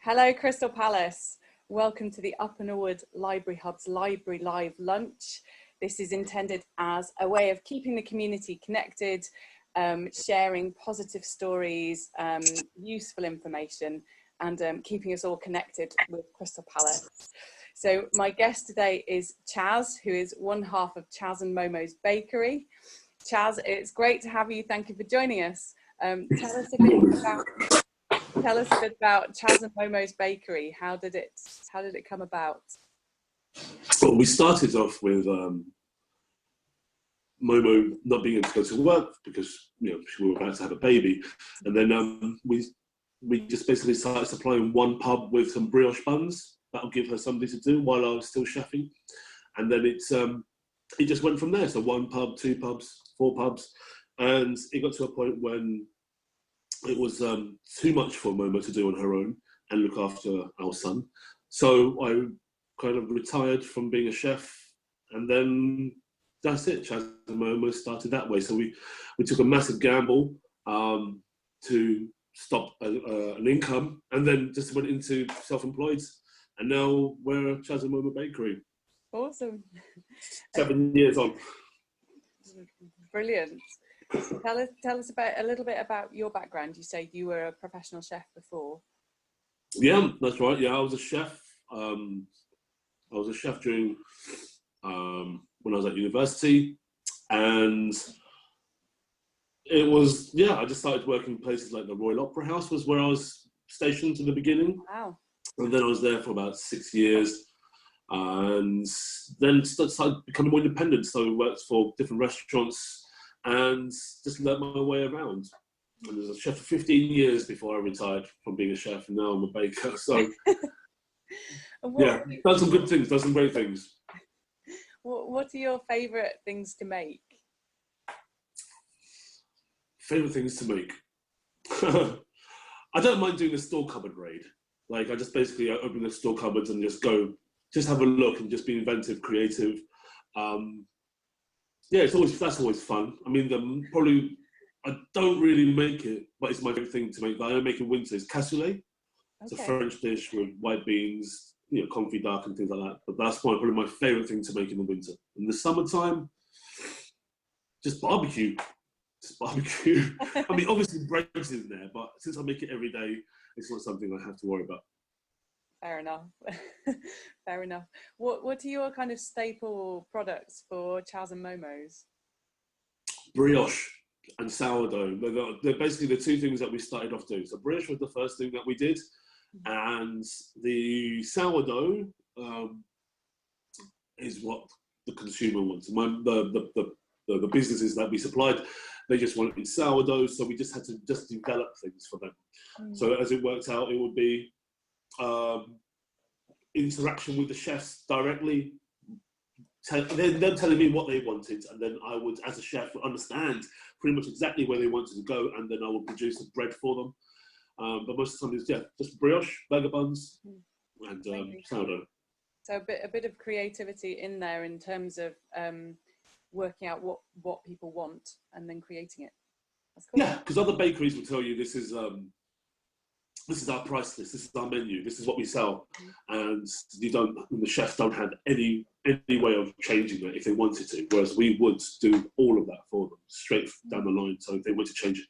Hello, Crystal Palace. Welcome to the Up and Onward Library Hub's Library Live Lunch. This is intended as a way of keeping the community connected, sharing positive stories, useful information, and keeping us all connected with Crystal Palace. So my guest today is Chas, who is one half of Chas and Momo's Bakery. Chas, it's great to have you. Thank you for joining us. Tell us a bit about Chas and Momo's Bakery. How did it come about? Well, we started off with Momo not being able to go to work because we were about to have a baby, and then we just basically started supplying one pub with some brioche buns. That'll give her something to do while I was still chefing, and then it just went from there. So one pub, two pubs, four pubs, and it got to a point when it was too much for Momo to do on her own and look after our son. So I kind of retired from being a chef, and then that's it. Chas and Momo started that way. So we took a massive gamble to stop an income, and then just went into self-employed, and now we're Chas and Momo Bakery. Awesome. 7 years on. Brilliant. Tell us a little bit about your background. You say you were a professional chef before. Yeah, that's right. Yeah, I was a chef. I was a chef during when I was at university, and it was I just started working in places like the Royal Opera House was where I was stationed in the beginning. Wow. And then I was there for about 6 years, and then started becoming more independent. So I worked for different restaurants and just learned my way around. I was a chef for 15 years before I retired from being a chef, and now I'm a baker. So done some good things, done some great things. What are your favourite things to make? Favourite things to make? I don't mind doing a store cupboard raid. Like, I just basically open the store cupboards and just have a look and just be inventive, creative. That's always fun. I mean, I don't really make it, but it's my favorite thing to make. That I don't make in winter is cassoulet. Okay. It's a French dish with white beans, confit dark and things like that. But that's probably my favorite thing to make in the winter. In the summertime, just barbecue. I mean, obviously bread's in there, but since I make it every day, it's not something I have to worry about. Fair enough. Fair enough. What are your kind of staple products for Chas and Momo's? Brioche and sourdough. They're basically the two things that we started off doing. So brioche was the first thing that we did, and the sourdough is what the consumer wants. The businesses that we supplied, they just wanted sourdough, so we just had to develop things for them. So as it worked out, it would be interaction with the chefs directly, them telling me what they wanted, and then I would, as a chef, understand pretty much exactly where they wanted to go, and then I would produce the bread for them. But most of the time it's just brioche, burger buns, and sourdough. So a bit of creativity in there in terms of working out what people want and then creating it. That's cool. Yeah, because other bakeries will tell you this is our price list, this is our menu, this is what we sell, and the chefs don't have any way of changing that if they wanted to. Whereas we would do all of that for them straight down the line. So if they wanted to change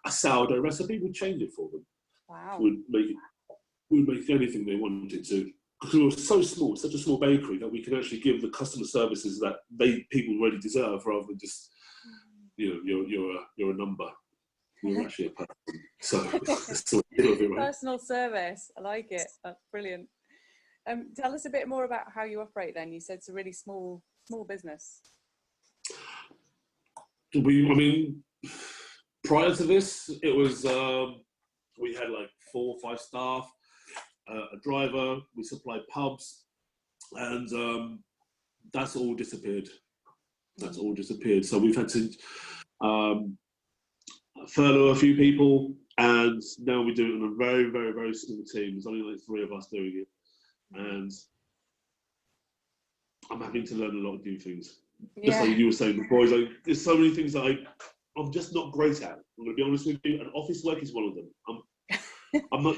a sourdough recipe, we'd change it for them. Wow. We'd make anything they wanted to. Because we were so small, such a small bakery, that we can actually give the customer services that people really deserve, rather than just you're a number. You're actually a person. So personal service. I like it. That's brilliant. Tell us a bit more about how you operate then. You said it's a really small business. Prior to this, it was we had like 4 or 5 staff, a driver, we supplied pubs, and that's all disappeared. So we've had to furlough a few people, and now we do it on a very, very, very small team. There's only like 3 of us doing it, and I'm having to learn a lot of new things. Just like you were saying before, there's so many things that I'm just not great at. I'm going to be honest with you, and office work is one of them. I'm not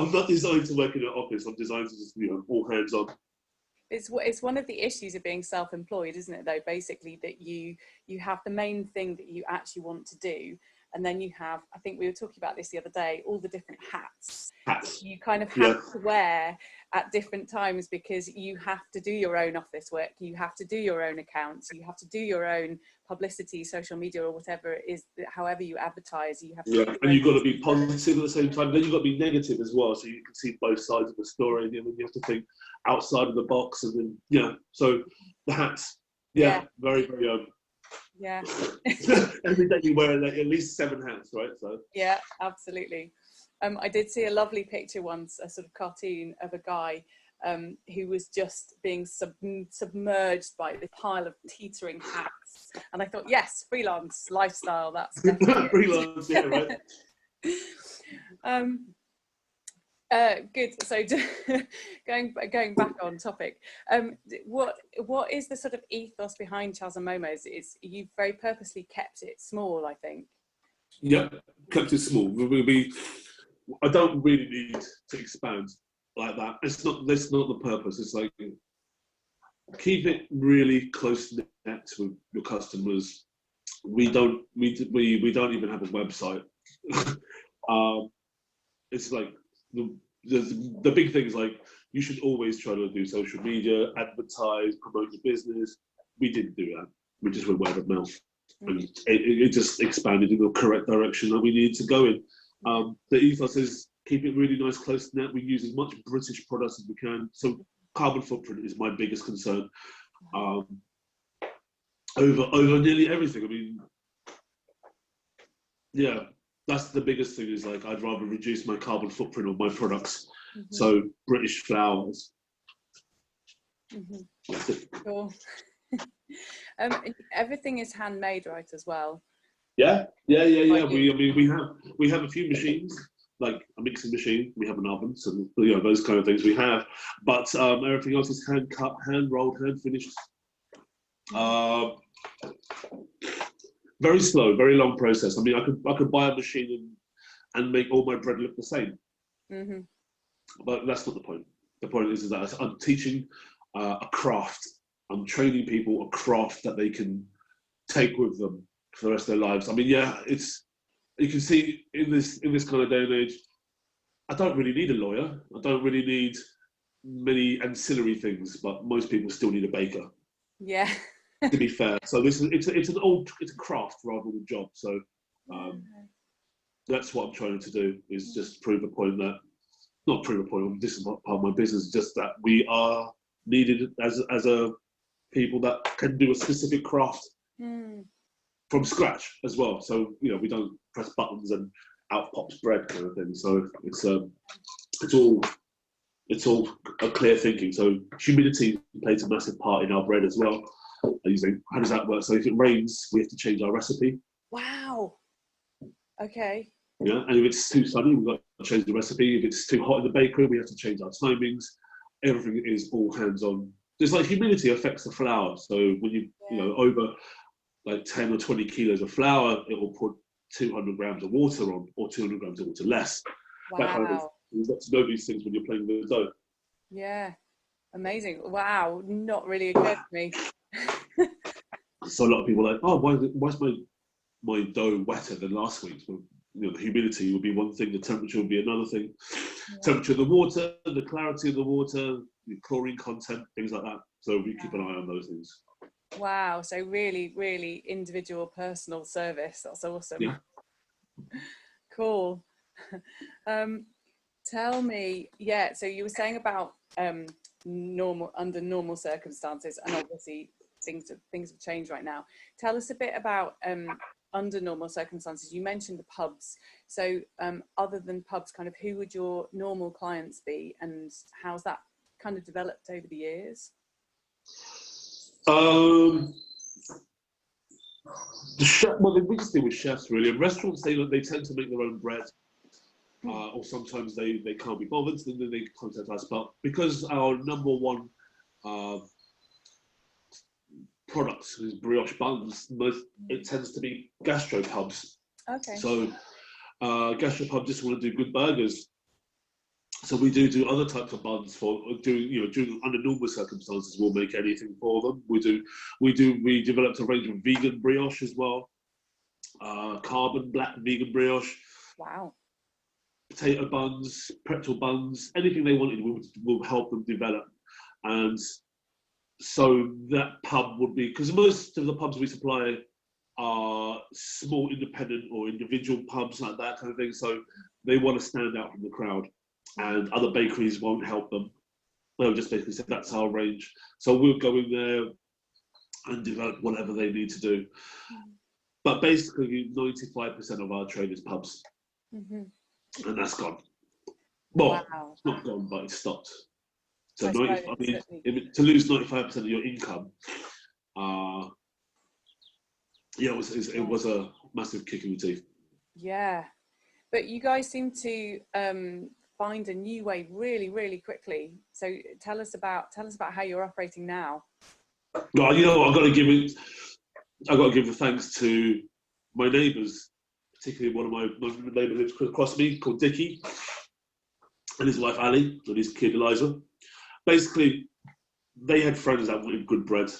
I'm not designed to work in an office. I'm designed to just, all hands on. It's one of the issues of being self-employed, isn't it, though, basically, that you have the main thing that you actually want to do, and then you have, I think we were talking about this the other day, all the different hats you kind of have to wear at different times, because you have to do your own office work, you have to do your own accounts, you have to do your own publicity, social media, or whatever it is, however you advertise, you have to and you've got to be positive at the same time. Then you've got to be negative as well, so you can see both sides of the story, and then you have to think outside of the box, and then so the hats, very, very every day you wear like at least 7 hats, right? So yeah, absolutely. I did see a lovely picture once, a sort of cartoon of a guy who was just being submerged by the pile of teetering hats, and I thought, yes, freelance lifestyle, that's definitely freelance, yeah, right. Good. So going back on topic, what is the sort of ethos behind Chas Momo? You've very purposely kept it small, I think. Yeah, kept it small. I don't really need to expand like that. That's not the purpose. It's like, keep it really close knit with your customers. We don't even have a website. It's like the big thing is, like, you should always try to do social media, advertise, promote your business. We didn't do that. We just went word of mouth, and it just expanded in the correct direction that we needed to go in. The ethos is keep it really nice, close net. We use as much British products as we can. So carbon footprint is my biggest concern. Over nearly everything. I mean, yeah, that's the biggest thing. Is like, I'd rather reduce my carbon footprint on my products. So British flowers. Cool. Everything is handmade, right, as well? Yeah. We have a few machines, like a mixing machine. We have an oven, so those kind of things we have. But everything else is hand cut, hand rolled, hand finished. Very slow, very long process. I mean, I could buy a machine and make all my bread look the same. But that's not the point. The point is that I'm teaching a craft. I'm training people a craft that they can take with them for the rest of their lives. I mean, you can see in this kind of day and age, I don't really need a lawyer. I don't really need many ancillary things, but most people still need a baker. Yeah. To be fair, so it's a craft rather than a job. So that's what I'm trying to do, is just prove a point that, not prove a point. This is not part of my business. Just that we are needed as a people that can do a specific craft from scratch as well. So we don't press buttons and out pops bread kind of thing. So it's all a clear thinking. So humidity plays a massive part in our bread as well. How does that work? So if it rains, we have to change our recipe. Wow. Okay. Yeah, and if it's too sunny, we've got to change the recipe. If it's too hot in the bakery, we have to change our timings. Everything is all hands on. Just like humidity affects the flour. So when you over like 10 or 20 kilos of flour, it will put 200 grams of water on, or 200 grams of water less. Wow. That kind of, you've got to know these things when you're playing the dough. Yeah, amazing. Wow, not really occurred to me. So a lot of people are like, oh, why's my dough wetter than last week's? Well, the humidity would be one thing, the temperature would be another thing. Temperature of the water, the clarity of the water, the chlorine content, things like that. So we keep an eye on those things. Wow, so really, really individual, personal service. That's awesome. Yeah. Cool. Tell me, so you were saying about under normal circumstances, and obviously things have changed right now. Tell us a bit about under normal circumstances. You mentioned the pubs. So other than pubs, kind of who would your normal clients be, and how's that kind of developed over the years? The biggest thing with chefs, really, and restaurants, they tend to make their own bread. Or sometimes they can't be bothered, then they contact us. But because our number one product is brioche buns, it tends to be gastropubs. Okay. So gastropubs just want to do good burgers. So we do other types of buns for during under normal circumstances we'll make anything for them. We developed a range of vegan brioche as well, carbon black vegan brioche. Wow. Potato buns, pretzel buns, anything they wanted, we'll help them develop. And so that pub would be, because most of the pubs we supply are small independent or individual pubs, like that kind of thing. So they want to stand out from the crowd, and other bakeries won't help them. They'll just basically say that's our range. So we'll go in there and develop whatever they need to do. But basically 95% of our trade is pubs. And that's gone. Well, Wow. it's not gone, but it's stopped. So to lose 95% of your income, it was a massive kick in the teeth. Yeah, but you guys seem to find a new way really, really quickly. So tell us about how you're operating now. Well, you know, I've got to give the thanks to my neighbours, particularly one of my neighbours lives across me, called Dickie, and his wife Ali, and his kid Eliza. Basically, they had friends that wanted good bread,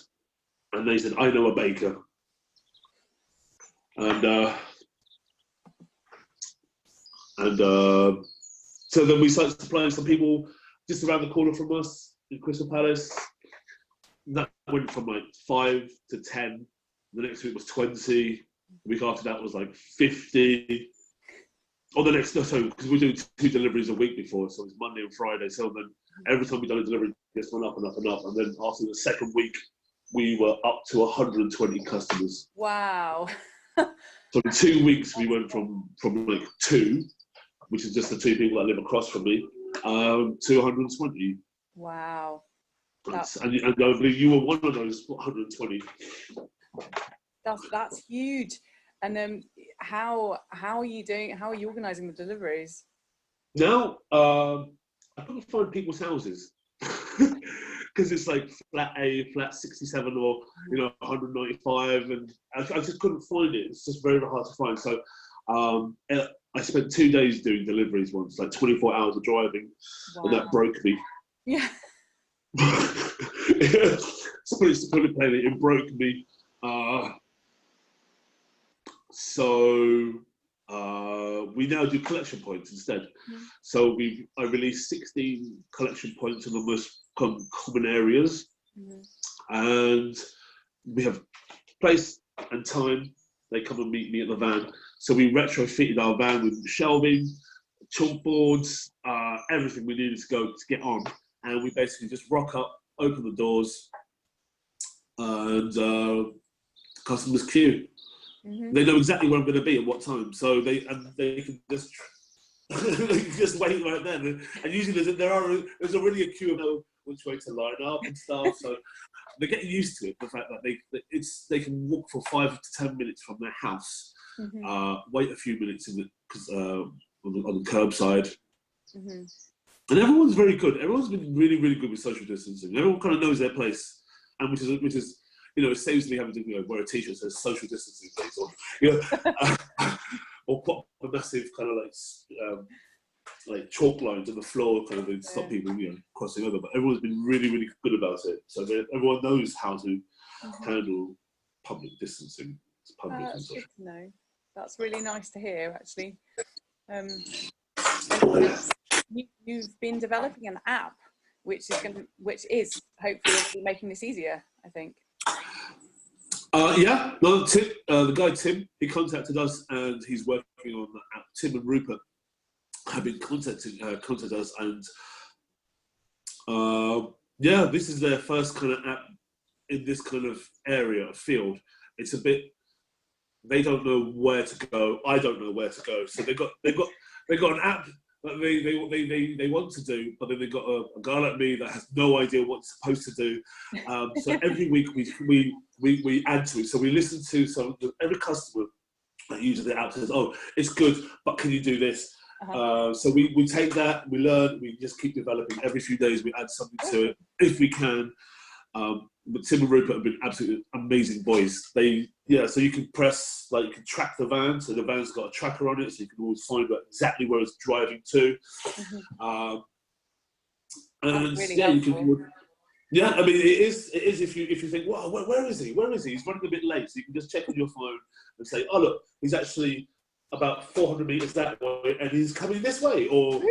and they said, "I know a baker," and so then we started supplying some people just around the corner from us in Crystal Palace. That went from like 5 to 10. The next week was 20. The week after that was like 50. Or the next, so because we do 2 deliveries a week before, so it's Monday and Friday. So then every time we done a delivery, it just went up and up and up. And then after the second week, we were up to 120 customers. Wow. So in 2 weeks, we went from like 2, which is just the 2 people that live across from me, to 120. Wow. And I believe you were one of those 120. That's huge. And how are you doing? How are you organising the deliveries? Now, I couldn't find people's houses because it's like flat A, flat 67, or 195, and I just couldn't find it. It's just very hard to find. So I spent 2 days doing deliveries once, like 24 hours of driving, and that broke me. Yeah. To put it plainly, it broke me. So we now do collection points instead. So I released 16 collection points in the most common areas, and we have place and time. They come and meet me at the van. So we retrofitted our van with shelving, chalkboards, everything we needed to get on, and we basically just rock up, open the doors, and customers queue. They know exactly where I'm going to be at what time, so they can just just wait right then. And usually there's already a queue of which way to line up and stuff. So they're getting used to it. The fact that they can walk for 5 to 10 minutes from their house, wait a few minutes on the curbside, and everyone's very good. Everyone's been really, really good with social distancing. Everyone kind of knows their place, and which is. It saves me having to wear a t-shirt that says social distancing, please, or put a massive kind of like chalk lines on the floor, kind of to stop people crossing over. But everyone's been really, really good about it. So everyone knows how to handle public distancing. That's good to know. That's really nice to hear, actually. You've been developing an app, which is hopefully making this easier, I think. Tim, the guy Tim, he contacted us, and he's working on the app. Tim and Rupert have been contacted us, and this is their first kind of app in this kind of area, field. It's a bit, they don't know where to go. I don't know where to go. So they've got an app that they want to do, but then they've got a guy like me that has no idea what it's supposed to do. So every week we add to it. So we listen to every customer that uses the app says, "Oh, it's good, but can you do this?" So we take that, we learn, we just keep developing. Every few days we add something to it if we can. But Tim and Rupert have been absolutely amazing boys. They Yeah, so you can press, like, you can track the van, so the van's got a tracker on it, so you can always find exactly where it's driving to. And really yeah, you helpful. can. Yeah, I mean, it is if you think, wow, where is he? Where is he? He's running a bit late, so you can just check on your phone and say, oh look, he's actually about 400 meters that way, and he's coming this way, or or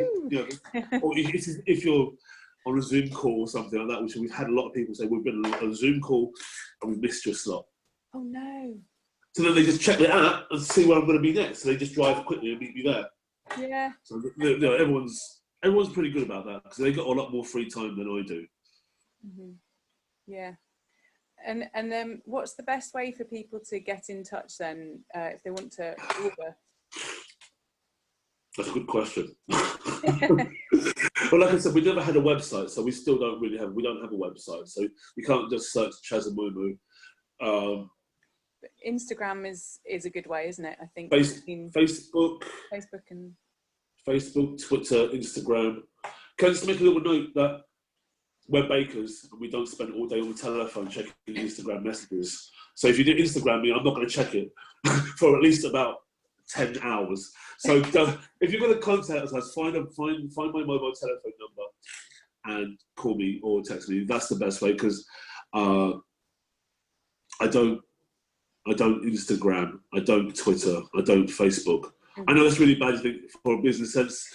if you're on a Zoom call or something like that, which we've had a lot of people say, we've been on a Zoom call and we've missed your slot. Oh no. So then they just check the app and see where I'm going to be next. So they just drive quickly and meet me there. Yeah. So everyone's pretty good about that, because they got a lot more free time than I do. Yeah. And then what's the best way for people to get in touch then, if they want to order? That's a good question. Well, like I said, we never had a website, so we still don't have a website. So you can't just search Chas Momo. Instagram is a good way, isn't it? I think Facebook, Twitter, Instagram. Can I just make a little note that we're bakers and we don't spend all day on the telephone checking Instagram messages. So if you do Instagram me, I'm not going to check it for at least about 10 hours. So if you're going to contact us, find my mobile telephone number and call me or text me. That's the best way, because I don't Instagram, I don't Twitter, I don't Facebook. I know that's really bad for a business sense.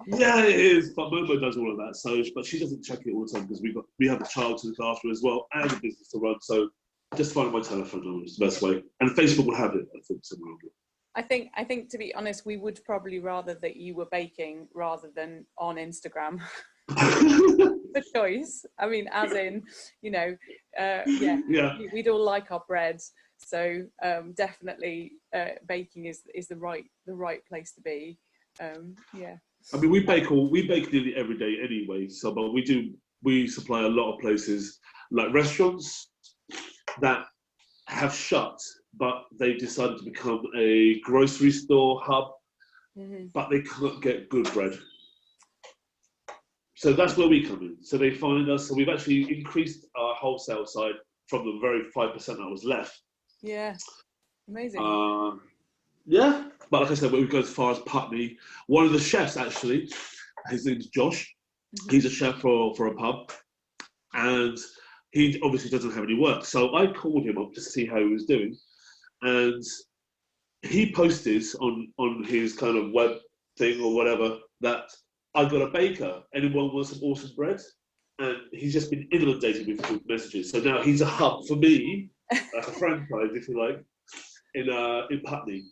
Yeah, it is. But Momo does all of that. So, but she doesn't check it all the time, because we have a child to look after as well and a business to run. So just find my telephone number is the best way. And Facebook will have it, I think, somewhere on it. I think to be honest, we would probably rather that you were baking rather than on Instagram. The choice. I mean, as in, we'd all like our bread. So definitely baking is the right place to be. Yeah. I mean, we bake nearly every day anyway. So, but we supply a lot of places, like restaurants that have shut, but they've decided to become a grocery store hub, but they can't get good bread. So that's where we come in. So they find us. So we've actually increased our wholesale side from the very 5% that was left. Yeah, amazing. Yeah, but like I said, we go as far as Putney. One of the chefs, actually, his name's Josh. He's a chef for a pub, and he obviously doesn't have any work. So I called him up to see how he was doing, and he posted on his kind of web thing or whatever that I got a baker. Anyone want some awesome bread? And he's just been inundated with messages. So now he's a hub for me, like a franchise, if you like, in Putney.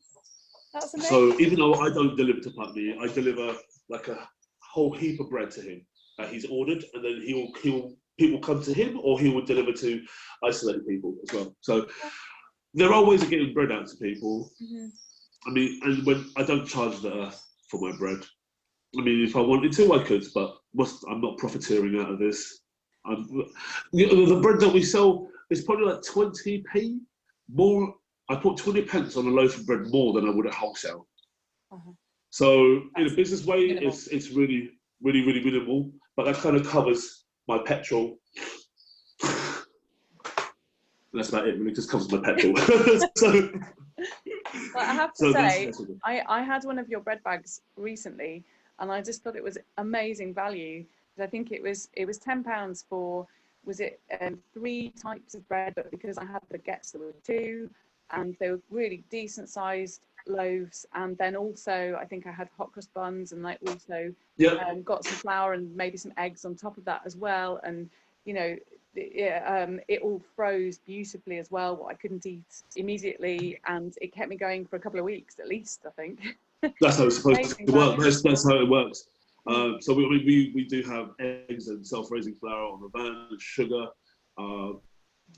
That's amazing. So even though I don't deliver to Putney, I deliver like a whole heap of bread to him that he's ordered, and then people come to him, or he will deliver to isolated people as well. So there are ways of getting bread out to people. I mean, and when I don't charge the earth for my bread. I mean, if I wanted to, I could, but I'm not profiteering out of this. The bread that we sell is probably like 20p more. I put 20 pence on a loaf of bread more than I would at wholesale. So in a business way, minimal. It's really, really, really minimal, but that kind of covers my petrol. That's about it, really. It just covers my petrol. So, but I have to say, I had one of your bread bags recently, and I just thought it was amazing value. I think it was £10 for, was it 3 types of bread, but because I had the gets, there were 2, and they were really decent sized loaves. And then also I think I had hot cross buns, and I also got some flour and maybe some eggs on top of that as well. And it all froze beautifully as well, what I couldn't eat immediately, and it kept me going for a couple of weeks at least, I think. That's how it's supposed to work. That's how it works. So we do have eggs and self-raising flour on the van, and sugar.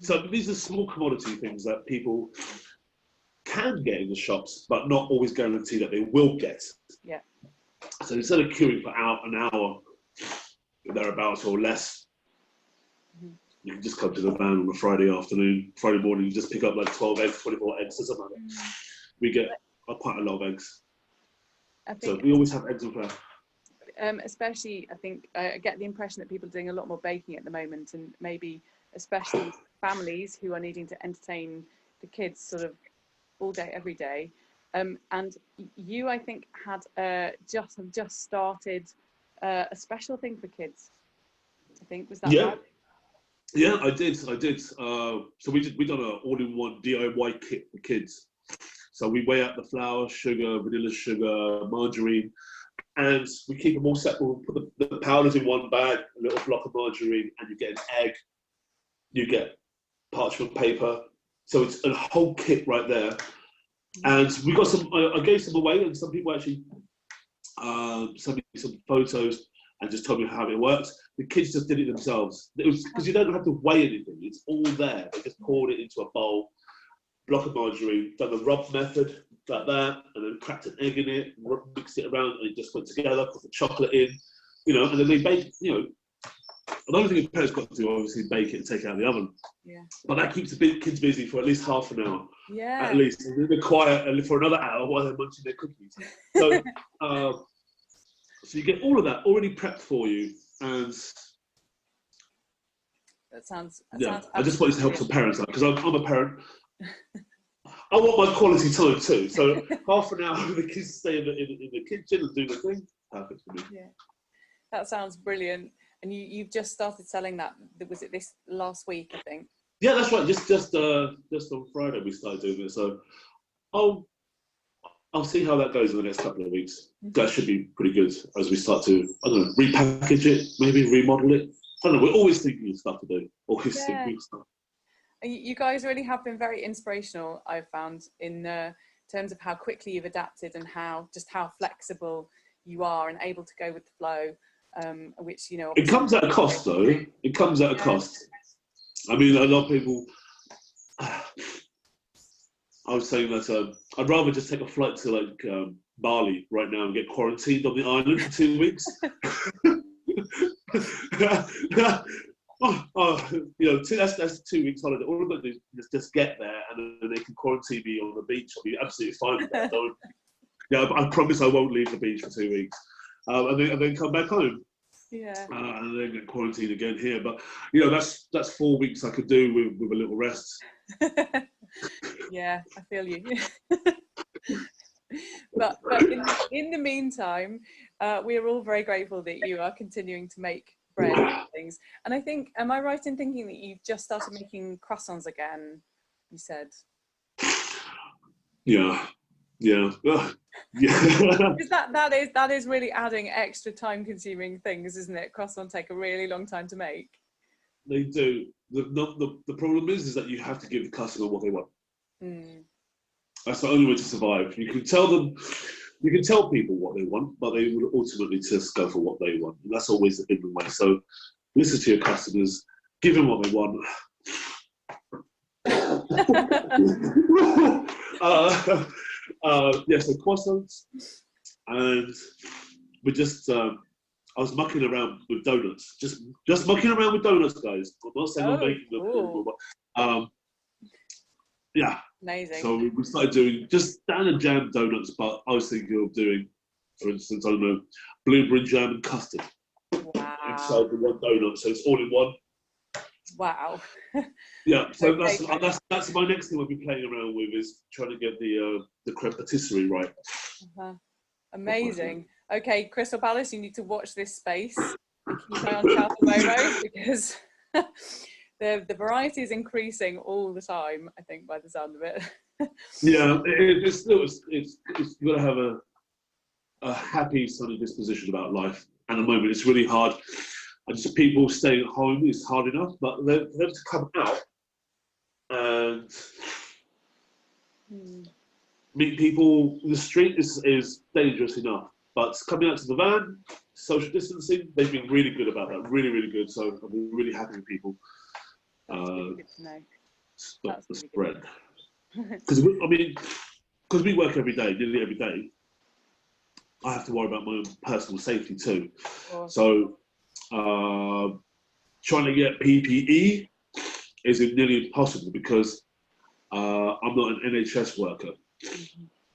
So these are small commodity things that people can get in the shops, but not always guarantee that they will get. Yeah. So instead of queuing for an hour, thereabouts or less, you can just come to the van on a Friday morning, you just pick up like 12 eggs, 24 eggs or something like that. We get quite a lot of eggs. So we always have eggs and flour. Especially, I think, I get the impression that people are doing a lot more baking at the moment, and maybe especially families who are needing to entertain, the kids sort of all day, every day. And you, I think, had just started a special thing for kids. I think, was that Yeah. right? Yeah, I did. So we done an all-in-one DIY kit for kids. So we weigh out the flour, sugar, vanilla sugar, margarine, and we keep them all separate. We put the powders in one bag, a little block of margarine, and you get an egg. You get parchment paper. So it's a whole kit right there. And we got some. I gave some away, and some people actually sent me some photos and just told me how it worked. The kids just did it themselves. It was because you don't have to weigh anything; it's all there. They just poured it into a bowl, block of margarine, done the rub method like that, and then cracked an egg in it, mixed it around, and it just went together. Put the chocolate in, and then they baked. Another thing the parents got to do, obviously, bake it and take it out of the oven. Yeah. But that keeps the kids busy for at least half an hour. Yeah. At least. And then they're quiet for another hour while they're munching their cookies. So, so you get all of that already prepped for you. And that sounds I just wanted to help some parents out because I'm a parent. I want my quality time too. So half an hour the kids stay in the kitchen and do the thing. Perfect for me. Yeah. That sounds brilliant. And you've just started selling that. Was it this last week, I think? Yeah, that's right. Just on Friday we started doing it. So I'll see how that goes in the next couple of weeks. That should be pretty good as we start to, I don't know, repackage it, maybe remodel it. I don't know. We're always thinking of stuff to do. Always thinking of stuff. You guys really have been very inspirational, I've found, in terms of how quickly you've adapted and how flexible you are and able to go with the flow. Which it comes at a cost, though. It comes at a cost. I mean, a lot of people. I was saying that I'd rather just take a flight to Bali right now and get quarantined on the island for 2 weeks. That's 2 weeks holiday. All I've got to do is just get there, and then they can quarantine me on the beach. I'll be absolutely fine with that. I promise I won't leave the beach for 2 weeks. And then come back home. Yeah. And then get quarantined again here. But that's 4 weeks I could do with a little rest. Yeah, I feel you. but in the meantime, we are all very grateful that you are continuing to make bread and things. And I think, am I right in thinking that you've just started making croissants again? You said. Yeah. Yeah. Because that is really adding extra time-consuming things, isn't it? Croissants take a really long time to make. They do. The problem is that you have to give the customer what they want. That's the only way to survive. You can tell people what they want, but they will ultimately just go for what they want. And that's always the way. So listen to your customers, give them what they want. So croissants, and we just I was mucking around with donuts, just mucking around with donuts, guys. I'm not saying I'm making them, but yeah. Amazing. So we started doing just standard jam donuts, but I was thinking of doing, for instance, I don't know, blueberry jam and custard. Wow. Inside the one donut, so it's all in one. Wow. Yeah, so that's my next thing I'll be playing around with, is trying to get the creme patisserie right. Amazing. Okay, Crystal Palace, you need to watch this space and keep an eye on Chas Momo, because the variety is increasing all the time, I think, by the sound of it. Yeah, it's got to have a happy, sunny disposition about life. And at the moment, it's really hard. And just people staying at home is hard enough, but they're to come out and meet people in the street is dangerous enough. But coming out to the van, social distancing, they've been really good about that. Really, really good. So I've been really happy with people. Really good to know. Stop the spread. Because we work every day, nearly every day. I have to worry about my own personal safety too. So trying to get PPE is nearly impossible because I'm not an NHS worker.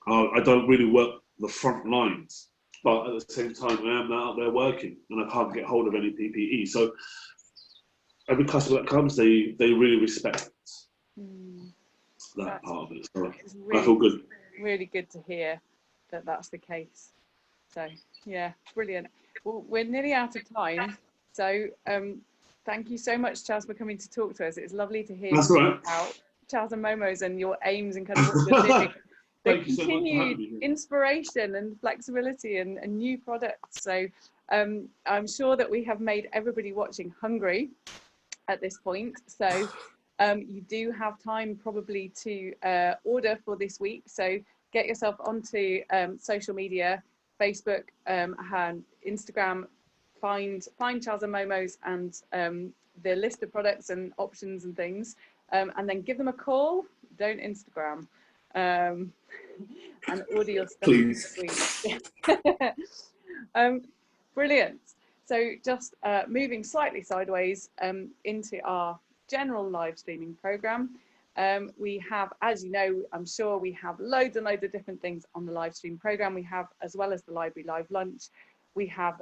I don't really work the front lines, but at the same time I am out there working and I can't get hold of any PPE. So every customer that comes, they really respect it. that part of it. So it's I feel good. really good to hear that that's the case. So yeah, brilliant. Well, we're nearly out of time. So thank you so much, Chas, for coming to talk to us. It's lovely to hear That's all right. about Chas and Momo's and your aims and kind of what you're doing. The Thank you so much for having me. inspiration and flexibility and new products. So I'm sure that we have made everybody watching hungry at this point. So you do have time probably to order for this week. So get yourself onto social media, Facebook and Instagram, find Chas and Momo's and the list of products and options and things, and then give them a call. Don't Instagram. And order your stuff this week. Brilliant. So just moving slightly sideways into our general live streaming program. We have, as you know, I'm sure we have loads and loads of different things on the live stream program. We have, as well as the library live lunch, we have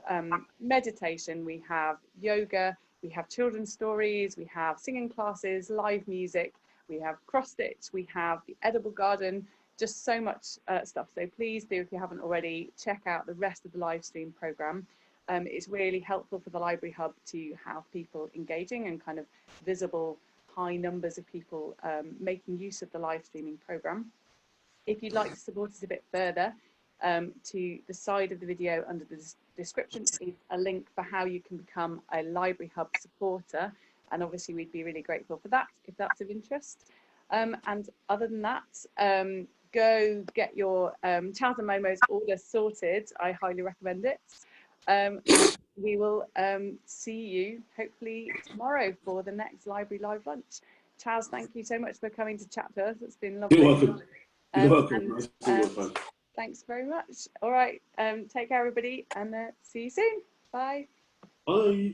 meditation, we have yoga, we have children's stories, we have singing classes, live music, we have cross stitch, we have the edible garden, just so much stuff. So please do, if you haven't already, check out the rest of the live stream program. It's really helpful for the Library Hub to have people engaging and kind of visible high numbers of people making use of the live streaming program. If you'd like to support us a bit further, to the side of the video under the description is a link for how you can become a Library Hub supporter, and obviously we'd be really grateful for that if that's of interest. And other than that, go get your Chas and Momo's order sorted. I highly recommend it. And we will see you hopefully tomorrow for the next Library Live Lunch. Chas, thank you so much for coming to chat to us. It's been lovely. You're welcome. You're welcome. Thanks very much. All right, take care, everybody, and see you soon. Bye. Bye.